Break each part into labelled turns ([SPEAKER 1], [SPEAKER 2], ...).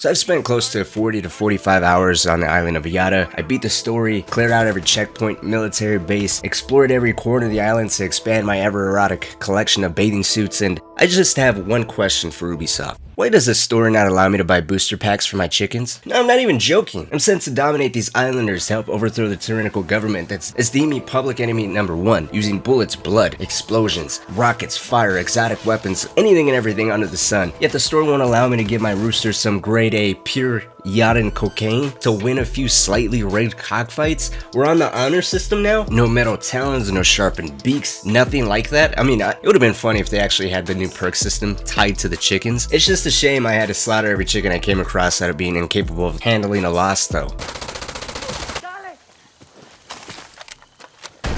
[SPEAKER 1] So I've spent close to 40 to 45 hours on the island of Yada. I beat the story, cleared out every checkpoint, military base, explored every corner of the island to expand my ever-erotic collection of bathing suits, and I just have one question for Ubisoft. Why does the store not allow me to buy booster packs for my chickens? No, I'm not even joking. I'm sent to dominate these islanders to help overthrow the tyrannical government that's deemed me public enemy number 1, using bullets, blood, explosions, rockets, fire, exotic weapons, anything and everything under the sun. Yet the store won't allow me to give my roosters some grade A pure Yadan cocaine to win a few slightly rigged cockfights. We're on the honor system now? No metal talons, no sharpened beaks, nothing like that. I mean, it would have been funny if they actually had the new perk system tied to the chickens. It's just a shame I had to slaughter every chicken I came across out of being incapable of handling a loss though.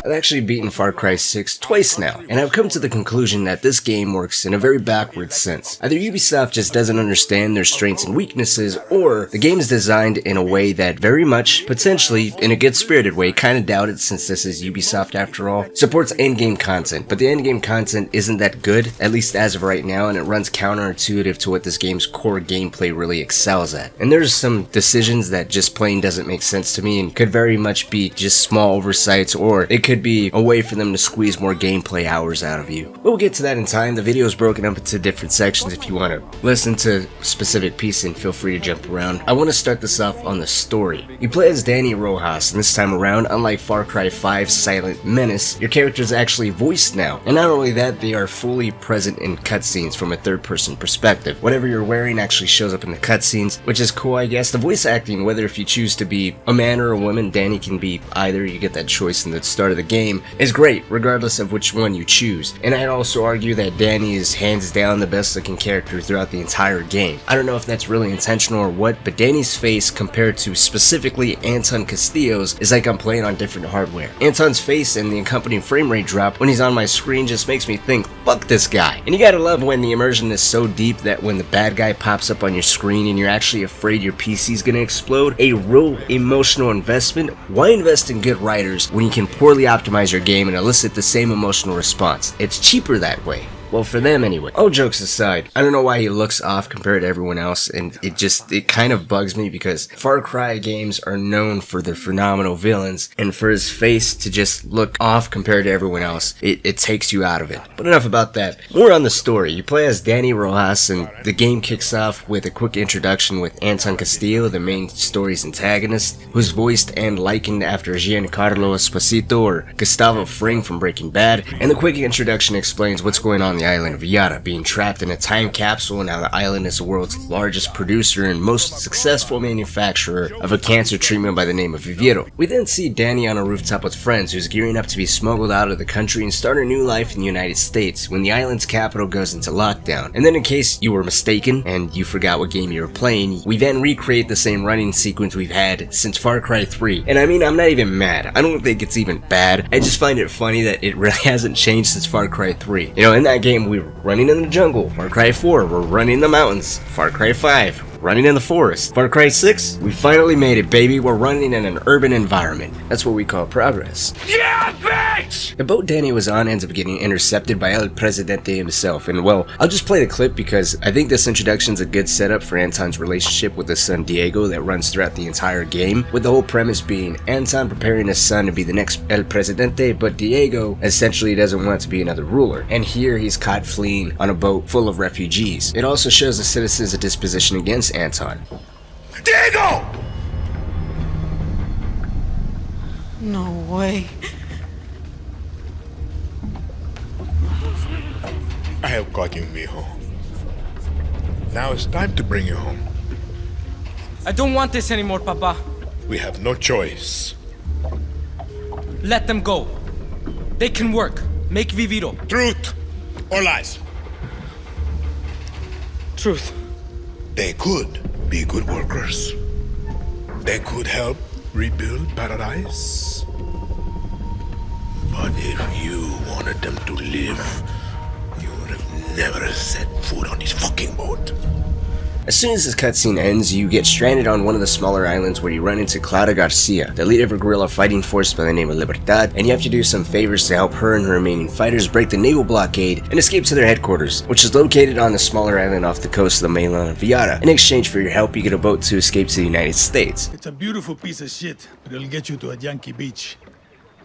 [SPEAKER 1] I've actually beaten Far Cry 6 twice now, and I've come to the conclusion that this game works in a very backwards sense. Either Ubisoft just doesn't understand their strengths and weaknesses, or the game is designed in a way that very much, potentially, in a good-spirited way, kinda doubt it since this is Ubisoft after all, supports endgame content, but the endgame content isn't that good, at least as of right now, and it runs counterintuitive to what this game's core gameplay really excels at. And there's some decisions that just plain doesn't make sense to me and could very much be just small oversights, or it could be a way for them to squeeze more gameplay hours out of you. But we'll get to that in time. The video is broken up into different sections. If you want to listen to specific pieces, feel free to jump around. I want to start this off on the story. You play as Danny Rojas, and this time around, unlike Far Cry 5's Silent Menace, your character is actually voiced now. And not only that, they are fully present in cutscenes from a third-person perspective. Whatever you're wearing actually shows up in the cutscenes, which is cool, I guess. The voice acting, whether if you choose to be a man or a woman, Danny can be either. You get that choice in the start of the game, is great regardless of which one you choose. And I'd also argue that Danny is hands down the best looking character throughout the entire game. I don't know if that's really intentional or what, but Danny's face compared to specifically Anton Castillo's is like I'm playing on different hardware. Anton's face and the accompanying frame rate drop when he's on my screen just makes me think, fuck this guy. And you gotta love when the immersion is so deep that when the bad guy pops up on your screen and you're actually afraid your PC's gonna explode, a real emotional investment. Why invest in good writers when you can poorly optimize your game and elicit the same emotional response? It's cheaper that way. Well, for them anyway. All jokes aside, I don't know why he looks off compared to everyone else, and it kind of bugs me because Far Cry games are known for their phenomenal villains, and for his face to just look off compared to everyone else, it takes you out of it. But enough about that. More on the story. You play as Danny Rojas, and the game kicks off with a quick introduction with Anton Castillo, the main story's antagonist, who's voiced and likened after Giancarlo Esposito or Gustavo Fring from Breaking Bad, and the quick introduction explains what's going on the island of Yada, being trapped in a time capsule, and how the island is the world's largest producer and most successful manufacturer of a cancer treatment by the name of Viviro. We then see Danny on a rooftop with friends who's gearing up to be smuggled out of the country and start a new life in the United States when the island's capital goes into lockdown. And then in case you were mistaken and you forgot what game you were playing, we then recreate the same running sequence we've had since Far Cry 3. And I mean, I'm not even mad. I don't think it's even bad. I just find it funny that it really hasn't changed since Far Cry 3. You know, in that game we were running in the jungle. Far Cry 4, we're running in the mountains. Far Cry 5, running in the forest. Far Cry 6, we finally made it, baby. We're running in an urban environment. That's what we call progress. Yeah, bitch! The boat Danny was on ends up getting intercepted by El Presidente himself, and well, I'll just play the clip because I think this introduction's a good setup for Anton's relationship with his son Diego that runs throughout the entire game, with the whole premise being Anton preparing his son to be the next El Presidente, but Diego essentially doesn't want to be another ruler, and here he's caught fleeing on a boat full of refugees. It also shows the citizens a disposition against Anton.
[SPEAKER 2] Diego!
[SPEAKER 3] No way.
[SPEAKER 2] I have got you, mijo. Now it's time to bring you home.
[SPEAKER 4] I don't want this anymore, Papa.
[SPEAKER 2] We have no choice.
[SPEAKER 4] Let them go. They can work. Make Viviro.
[SPEAKER 2] Truth or lies?
[SPEAKER 4] Truth.
[SPEAKER 2] They could be good workers. They could help rebuild paradise. But if you wanted them to live, you would have never set foot on this fucking boat.
[SPEAKER 1] As soon as this cutscene ends, you get stranded on one of the smaller islands where you run into Clara Garcia, the leader of a guerrilla fighting force by the name of Libertad, and you have to do some favors to help her and her remaining fighters break the naval blockade and escape to their headquarters, which is located on a smaller island off the coast of the mainland of Yara. In exchange for your help, you get a boat to escape to the United States.
[SPEAKER 5] It's a beautiful piece of shit, but it'll get you to a Yankee beach.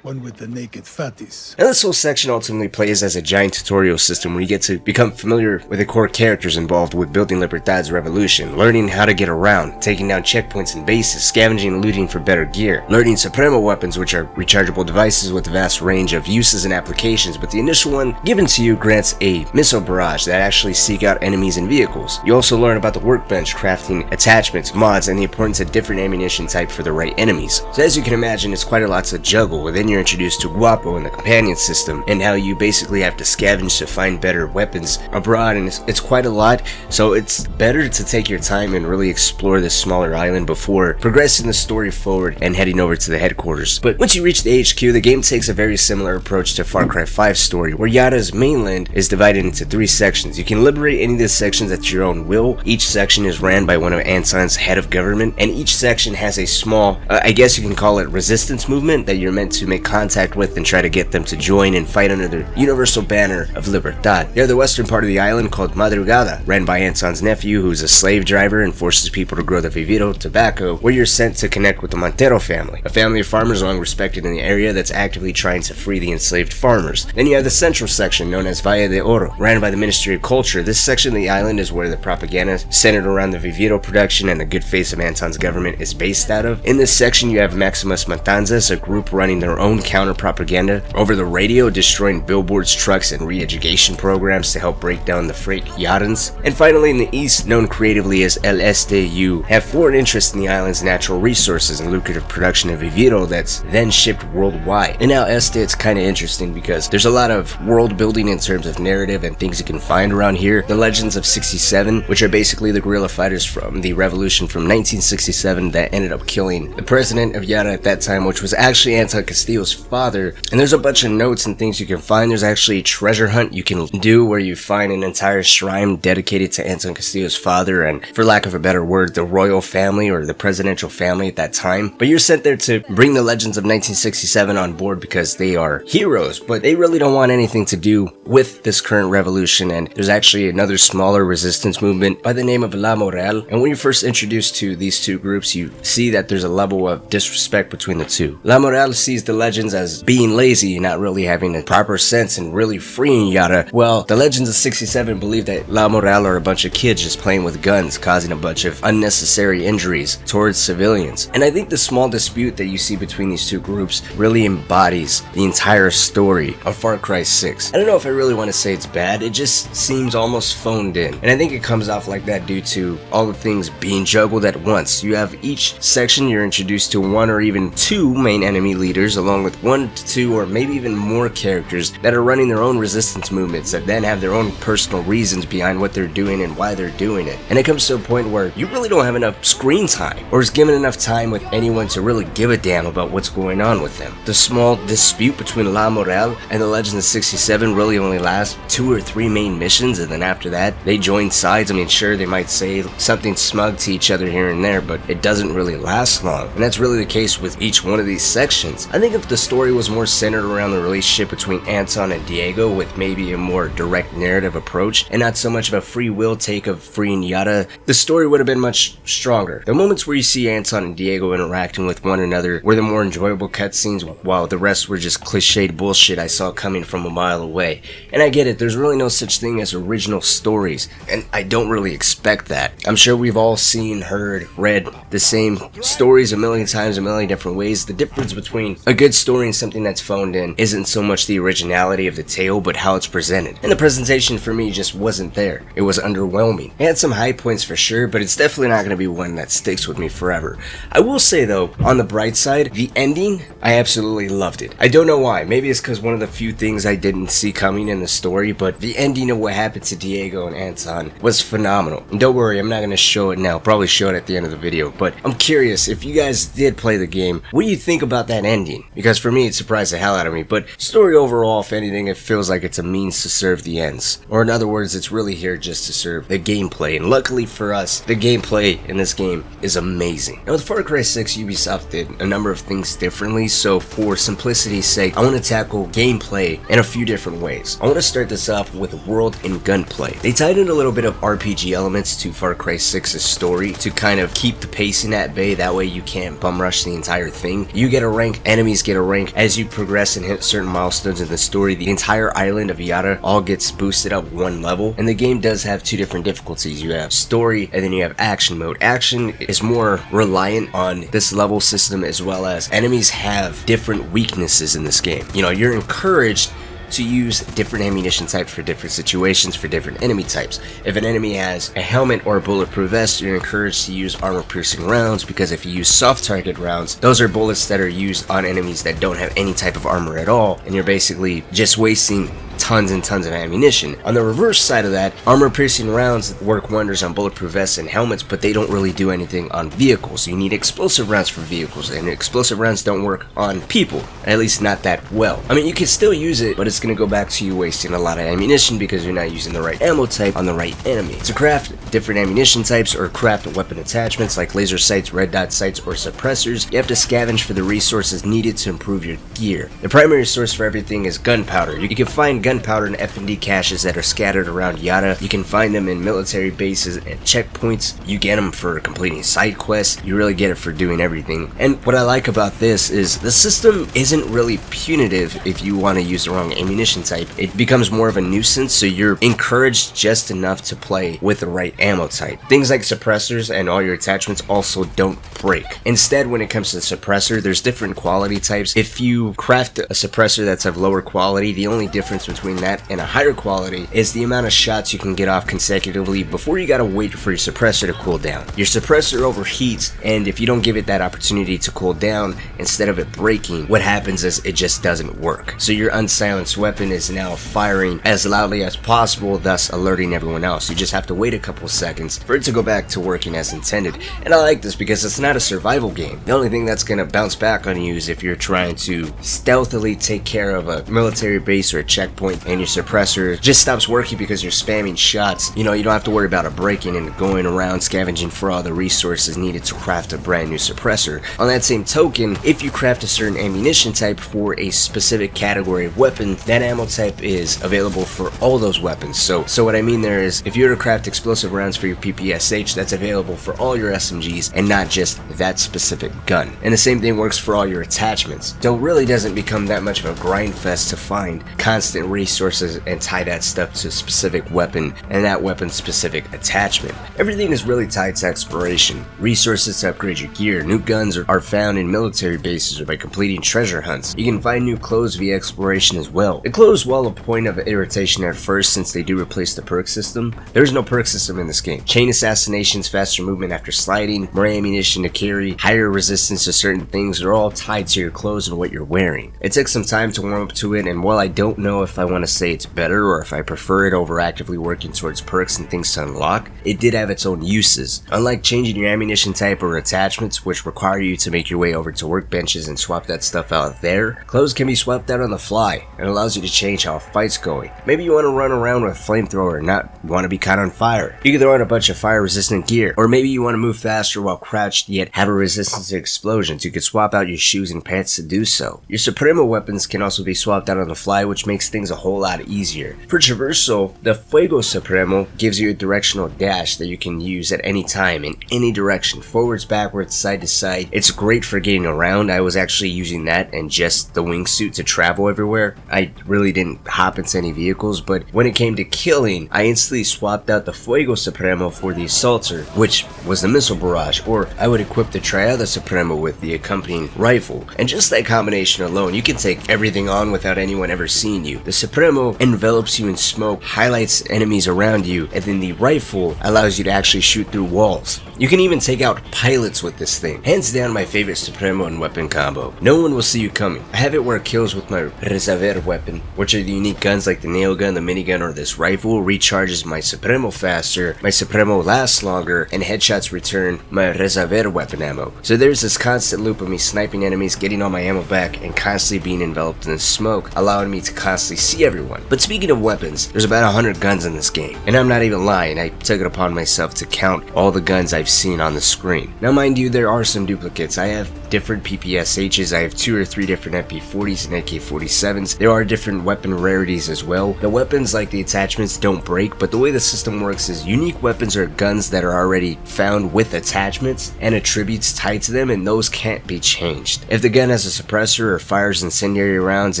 [SPEAKER 5] One with the naked fatties.
[SPEAKER 1] And this whole section ultimately plays as a giant tutorial system where you get to become familiar with the core characters involved with building Libertad's revolution, learning how to get around, taking down checkpoints and bases, scavenging and looting for better gear, learning supremo weapons, which are rechargeable devices with a vast range of uses and applications, but the initial one given to you grants a missile barrage that actually seek out enemies and vehicles. You also learn about the workbench, crafting attachments, mods, and the importance of different ammunition type for the right enemies. So as you can imagine, it's quite a lot to juggle. Within you're introduced to Guapo and the companion system, and how you basically have to scavenge to find better weapons abroad, and it's quite a lot, so it's better to take your time and really explore this smaller island before progressing the story forward and heading over to the headquarters. But once you reach the HQ, the game takes a very similar approach to Far Cry 5's story, where Yara's mainland is divided into 3 sections. You can liberate any of the sections at your own will. Each section is ran by one of Anton's head of government, and each section has a small, I guess you can call it resistance movement that you're meant to make contact with and try to get them to join and fight under the universal banner of Libertad. You have the western part of the island called Madrugada, ran by Anton's nephew, who's a slave driver and forces people to grow the viviro tobacco, where you're sent to connect with the Montero family, a family of farmers long respected in the area that's actively trying to free the enslaved farmers. Then you have the central section known as Valle de Oro, ran by the Ministry of Culture. This section of the island is where the propaganda centered around the viviro production and the good face of Anton's government is based out of. In this section you have Maximus Matanzas, a group running their own counter-propaganda over the radio, destroying billboards, trucks, and re-education programs to help break down the fake Yarans. And finally, in the east, known creatively as El Este, you have foreign interest in the island's natural resources and lucrative production of viviro that's then shipped worldwide. And now Este, it's kind of interesting because there's a lot of world building in terms of narrative and things you can find around here. The Legends of 67, which are basically the guerrilla fighters from the revolution from 1967 that ended up killing the president of Yara at that time, which was actually Anton Castillo's father. And there's a bunch of notes and things you can find. There's actually a treasure hunt you can do where you find an entire shrine dedicated to Anton Castillo's father and, for lack of a better word, the royal family or the presidential family at that time. But you're sent there to bring the Legends of 1967 on board because they are heroes, but they really don't want anything to do with this current revolution. And there's actually another smaller resistance movement by the name of La Moral. And when you're first introduced to these two groups, you see that there's a level of disrespect between the two. La Moral sees the Legends as being lazy and not really having a proper sense and really freeing Yara. Well, the Legends of 67 believe that La Moral are a bunch of kids just playing with guns, causing a bunch of unnecessary injuries towards civilians. And I think the small dispute that you see between these two groups really embodies the entire story of Far Cry 6. I don't know if I really want to say it's bad, it just seems almost phoned in. And I think it comes off like that due to all the things being juggled at once. You have each section, you're introduced to one or even two main enemy leaders, along with 1 to 2 or maybe even more characters that are running their own resistance movements that then have their own personal reasons behind what they're doing and why they're doing it. And it comes to a point where you really don't have enough screen time or is given enough time with anyone to really give a damn about what's going on with them. The small dispute between La Moral and the Legends of 67 really only lasts 2 or 3 main missions, and then after that they join sides. I mean, sure, they might say something smug to each other here and there, but it doesn't really last long. And that's really the case with each one of these sections. I think if the story was more centered around the relationship between Anton and Diego with maybe a more direct narrative approach and not so much of a free will take of freeing Yara, the story would have been much stronger. The moments where you see Anton and Diego interacting with one another were the more enjoyable cutscenes, while the rest were just cliched bullshit I saw coming from a mile away. And I get it, there's really no such thing as original stories, and I don't really expect that. I'm sure we've all seen, heard, read the same stories a million times, a million different ways. The difference between a good story and something that's phoned in isn't so much the originality of the tale, but how it's presented. And the presentation for me just wasn't there. It was underwhelming. It had some high points for sure, but it's definitely not going to be one that sticks with me forever. I will say though, on the bright side, the ending, I absolutely loved it. I don't know why. Maybe it's because one of the few things I didn't see coming in the story, but the ending of what happened to Diego and Anton was phenomenal. And don't worry, I'm not going to show it now. I'll probably show it at the end of the video, but I'm curious, if you guys did play the game, what do you think about that ending? Because because for me it surprised the hell out of me. But story overall, if anything, it feels like it's a means to serve the ends, or in other words, it's really here just to serve the gameplay. And luckily for us, the gameplay in this game is amazing. Now with Far Cry 6, Ubisoft did a number of things differently, so for simplicity's sake, I want to tackle gameplay in a few different ways. I want to start this off with world and gunplay. They tied in a little bit of RPG elements to Far Cry 6's story to kind of keep the pacing at bay. That way you can't bum rush the entire thing. You get a rank, enemies get a rank. As you progress and hit certain milestones in the story, the entire island of Yara all gets boosted up one level. And the game does have two different difficulties. You have story and then you have action mode. Action is more reliant on this level system, as well as enemies have different weaknesses in this game. You know, you're encouraged to use different ammunition types for different situations, for different enemy types. If an enemy has a helmet or a bulletproof vest, you're encouraged to use armor-piercing rounds, because if you use soft target rounds, those are bullets that are used on enemies that don't have any type of armor at all, and you're basically just wasting tons and tons of ammunition. On the reverse side of that, armor-piercing rounds work wonders on bulletproof vests and helmets, but they don't really do anything on vehicles. You need explosive rounds for vehicles, and explosive rounds don't work on people, at least not that well. I mean, you can still use it, but it's going to go back to you wasting a lot of ammunition because you're not using the right ammo type on the right enemy. To craft different ammunition types or craft weapon attachments like laser sights, red dot sights, or suppressors, you have to scavenge for the resources needed to improve your gear. The primary source for everything is gunpowder. You can find gunpowder in F&D caches that are scattered around Yara. You can find them in military bases and checkpoints. You get them for completing side quests. You really get it for doing everything. And what I like about this is the system isn't really punitive if you want to use the wrong ammunition type. It becomes more of a nuisance, so you're encouraged just enough to play with the right ammo type. Things like suppressors and all your attachments also don't break. Instead, when it comes to the suppressor, there's different quality types. If you craft a suppressor that's of lower quality, the only difference between that and a higher quality is the amount of shots you can get off consecutively before you gotta wait for your suppressor to cool down. Your suppressor overheats, and if you don't give it that opportunity to cool down, instead of it breaking, what happens is it just doesn't work. So your unsilenced weapon is now firing as loudly as possible, thus alerting everyone else. You just have to wait a couple seconds for it to go back to working as intended. And I like this because it's not a survival game. The only thing that's gonna bounce back on you is if you're trying to stealthily take care of a military base or a checkpoint and your suppressor just stops working because you're spamming shots. You know, you don't have to worry about it breaking and going around scavenging for all the resources needed to craft a brand new suppressor. On that same token, if you craft a certain ammunition type for a specific category of weapon, that ammo type is available for all those weapons. So what I mean there is, if you were to craft explosive rounds for your PPSH, that's available for all your SMGs and not just that specific gun. And the same thing works for all your attachments. So it really doesn't become that much of a grind fest to find constant resources and tie that stuff to a specific weapon and that weapon's specific attachment. Everything is really tied to exploration. Resources to upgrade your gear. New guns are found in military bases or by completing treasure hunts. You can find new clothes via exploration as well. The clothes, while a point of irritation at first since they do replace the perk system, there's no perk system in this game. Chain assassinations, faster movement after sliding, more ammunition to carry, higher resistance to certain things are all tied to your clothes and what you're wearing. It took some time to warm up to it, and while I don't know if I want to say it's better or if I prefer it over actively working towards perks and things to unlock, it did have its own uses. Unlike changing your ammunition type or attachments, which require you to make your way over to workbenches and swap that stuff out there, clothes can be swapped out on the fly. It allows you to change how a fight's going. Maybe you want to run around with a flamethrower and not want to be caught on fire. You can throw in a bunch of fire resistant gear. Or maybe you want to move faster while crouched yet have a resistance to explosions. You could swap out your shoes and pants to do so. Your supremo weapons can also be swapped out on the fly, which makes things a whole lot easier. For traversal, the Fuego Supremo gives you a directional dash that you can use at any time in any direction, forwards, backwards, side to side. It's great for getting around. I was actually using that and just the wingsuit to travel everywhere. I really didn't hop into any vehicles, but when it came to killing, I instantly swapped out the Fuego Supremo for the Assaulter, which was the missile barrage, or I would equip the Triada Supremo with the accompanying rifle. And just that combination alone, you can take everything on without anyone ever seeing you. The Supremo envelops you in smoke, highlights enemies around you, and then the rifle allows you to actually shoot through walls. You can even take out pilots with this thing. Hands down my favorite supremo and weapon combo. No one will see you coming. I have it where it kills with my reserve weapon, which are the unique guns like the nail gun, the minigun, or this rifle, recharges my supremo faster, my supremo lasts longer, and headshots return my reserve weapon ammo. So there's this constant loop of me sniping enemies, getting all my ammo back, and constantly being enveloped in the smoke, allowing me to constantly see everyone. But speaking of weapons, there's about 100 guns in this game, and I'm not even lying. I took it upon myself to count all the guns I've seen on the screen. Now mind you, there are some duplicates. I have different PPSHs, I have 2 or 3 different MP40s and AK-47s. There are different weapon rarities as well. The weapons, like the attachments, don't break, but the way the system works is unique weapons are guns that are already found with attachments and attributes tied to them, and those can't be changed. If the gun has a suppressor or fires incendiary rounds,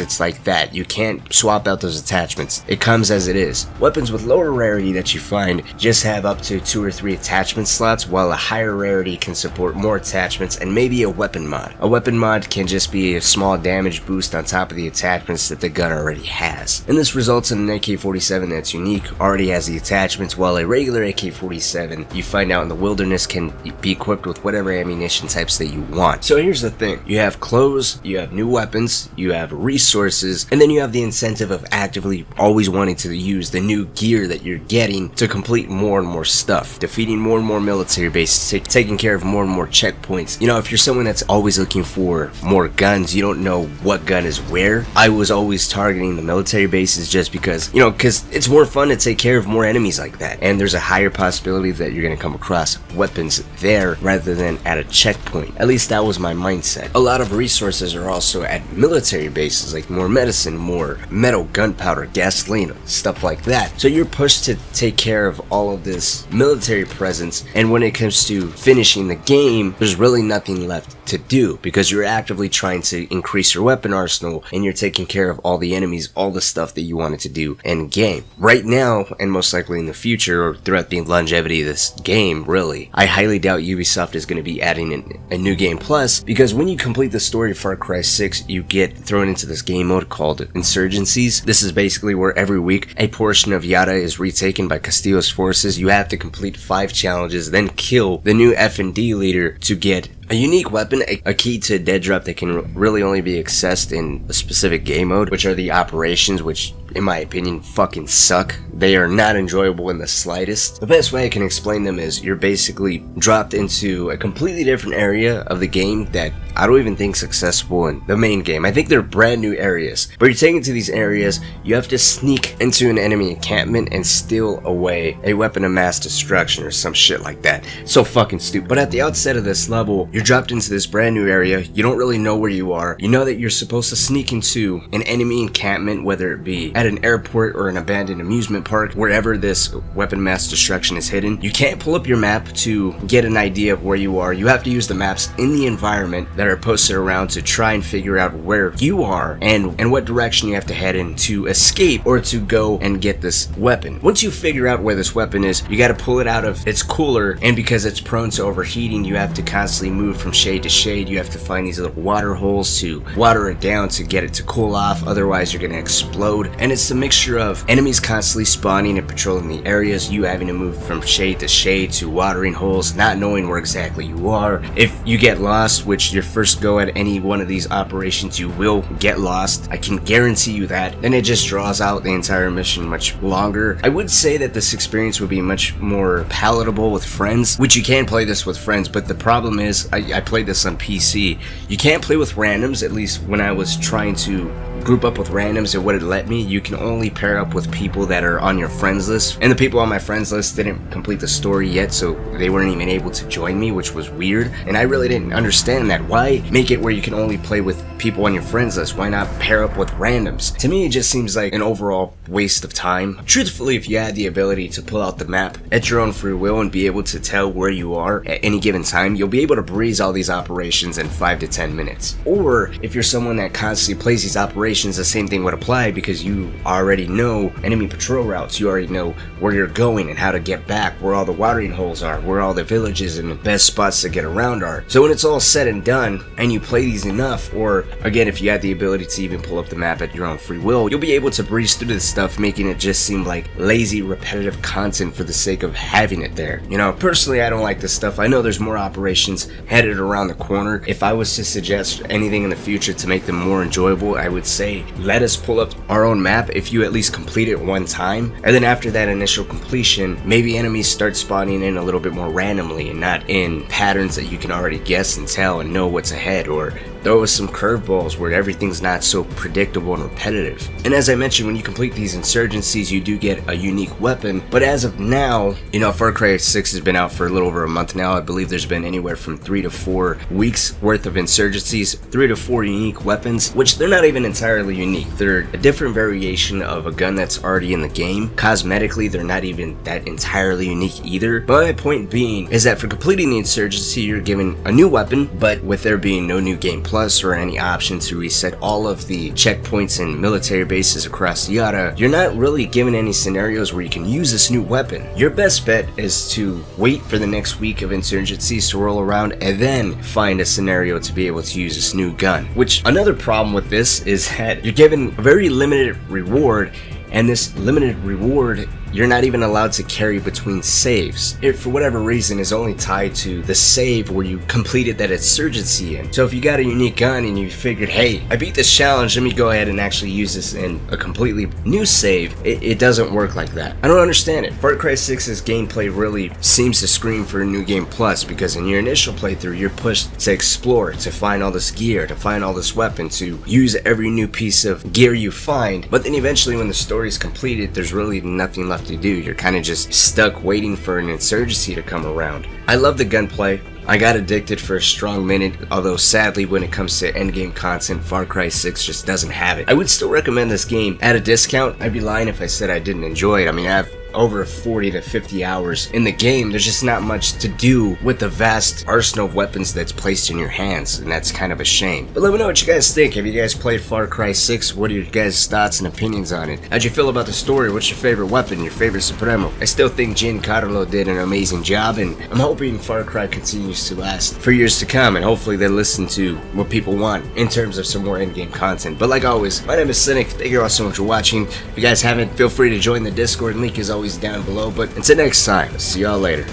[SPEAKER 1] it's like that. You can't swap out those attachments. It comes as it is. Weapons with lower rarity that you find just have up to 2 or 3 attachment slots, while a higher rarity can support more attachments and maybe a weapon mod. A weapon mod can just be a small damage boost on top of the attachments that the gun already has. And this results in an AK-47 that's unique, already has the attachments, while a regular AK-47 you find out in the wilderness can be equipped with whatever ammunition types that you want. So here's the thing. You have clothes, you have new weapons, you have resources, and then you have the incentive of actively always wanting to use the new gear that you're getting to complete more and more stuff, defeating more and more military bases, taking care of more and more checkpoints. You know, if you're someone that's always looking for more guns, you don't know what gun is where. I was always targeting the military bases just because, you know, because it's more fun to take care of more enemies like that, and there's a higher possibility that you're going to come across weapons there rather than at a checkpoint. At least that was my mindset. A lot of resources are also at military bases, like more medicine, more metal, gunpowder, gasoline, stuff like that. So you're pushed to take care of all of this military presence, and when it comes to finishing the game, there's really nothing left to do because you're actively trying to increase your weapon arsenal and you're taking care of all the enemies, all the stuff that you wanted to do in game. Right now, and most likely in the future or throughout the longevity of this game, really, I highly doubt Ubisoft is going to be adding in a new game plus, because when you complete the story of Far Cry 6, you get thrown into this game mode called Insurgencies. This is basically where every week a portion of Yara is retaken by Castillo's forces. You have to complete 5 challenges, then kill the new F&D leader to get a unique weapon, a key to a dead drop that can really only be accessed in a specific game mode, which are the operations, which in my opinion fucking suck. They are not enjoyable in the slightest. The best way I can explain them is you're basically dropped into a completely different area of the game that I don't even think is accessible in the main game. I think they're brand new areas, but you're taken to these areas, you have to sneak into an enemy encampment and steal away a weapon of mass destruction or some shit like that. So fucking stupid. But at the outset of this level, you're dropped into this brand new area, you don't really know where you are, you know that you're supposed to sneak into an enemy encampment, whether it be at an airport or an abandoned amusement park, wherever this weapon mass destruction is hidden. You can't pull up your map to get an idea of where you are. You have to use the maps in the environment that are posted around to try and figure out where you are and what direction you have to head in to escape or to go and get this weapon. Once you figure out where this weapon is, you got to pull it out of its cooler, and because it's prone to overheating, you have to constantly move from shade to shade. You have to find these little water holes to water it down to get it to cool off, otherwise you're gonna explode. And it's a mixture of enemies constantly spawning and patrolling the areas, you having to move from shade to shade to watering holes, not knowing where exactly you are. If you get lost, which your first go at any one of these operations you will get lost, I can guarantee you that, then it just draws out the entire mission much longer. I would say that this experience would be much more palatable with friends, which you can play this with friends, but the problem is I played this on PC. You can't play with randoms, at least when I was trying to group up with randoms and what it let me. You can only pair up with people that are on your friends list, and the people on my friends list didn't complete the story yet, so they weren't even able to join me, which was weird, and I really didn't understand that. Why make it where you can only play with people on your friends list? Why not pair up with randoms? To me, it just seems like an overall waste of time. Truthfully, if you had the ability to pull out the map at your own free will and be able to tell where you are at any given time, you'll be able to breeze all these operations in 5 to 10 minutes. Or if you're someone that constantly plays these operations situations the same thing would apply, because you already know enemy patrol routes, you already know where you're going and how to get back, where all the watering holes are, where all the villages and the best spots to get around are. So when it's all said and done and you play these enough, or again if you had the ability to even pull up the map at your own free will, you'll be able to breeze through this stuff, making it just seem like lazy repetitive content for the sake of having it there. You know, personally I don't like this stuff. I know there's more operations headed around the corner. If I was to suggest anything in the future to make them more enjoyable, I would say let us pull up our own map if you at least complete it one time, and then after that initial completion, maybe enemies start spawning in a little bit more randomly and not in patterns that you can already guess and tell and know what's ahead, or throw us some curveballs where everything's not so predictable and repetitive. And as I mentioned, when you complete these insurgencies, you do get a unique weapon, but as of now, you know, Far Cry 6 has been out for a little over a month now. I believe there's been anywhere from 3 to 4 weeks worth of insurgencies, 3 to 4 unique weapons, which they're not even entirely unique. They're a different variation of a gun that's already in the game. Cosmetically, they're not even that entirely unique either. But my point being is that for completing the insurgency, you're given a new weapon, but with there being no new game plus or any option to reset all of the checkpoints and military bases across the Yara, you're not really given any scenarios where you can use this new weapon. Your best bet is to wait for the next week of insurgencies to roll around and then find a scenario to be able to use this new gun. Which, another problem with this is that you're given a very limited reward, and this limited reward you're not even allowed to carry between saves. It, for whatever reason, is only tied to the save where you completed that insurgency in. So if you got a unique gun and you figured, hey, I beat this challenge, let me go ahead and actually use this in a completely new save, it doesn't work like that. I don't understand it. Far Cry 6's gameplay really seems to scream for a new game plus, because in your initial playthrough, you're pushed to explore, to find all this gear, to find all this weapon, to use every new piece of gear you find. But then eventually when the story's completed, there's really nothing left to do. You're kind of just stuck waiting for an insurgency to come around. I love the gunplay. I got addicted for a strong minute, although sadly when it comes to endgame content, Far Cry 6 just doesn't have it. I would still recommend this game at a discount. I'd be lying if I said I didn't enjoy it. I mean, I have over 40 to 50 hours in the game. There's just not much to do with the vast arsenal of weapons that's placed in your hands, and that's kind of a shame. But let me know what you guys think. Have you guys played Far Cry 6? What are your guys' thoughts and opinions on it? How'd you feel about the story? What's your favorite weapon? Your favorite Supremo? I still think Giancarlo did an amazing job, and I'm hoping Far Cry continues to last for years to come, and hopefully they listen to what people want in terms of some more in-game content. But like always, my name is Cynic. Thank you all so much for watching. If you guys haven't, feel free to join the Discord. Link is always down below. But until next time, see y'all later.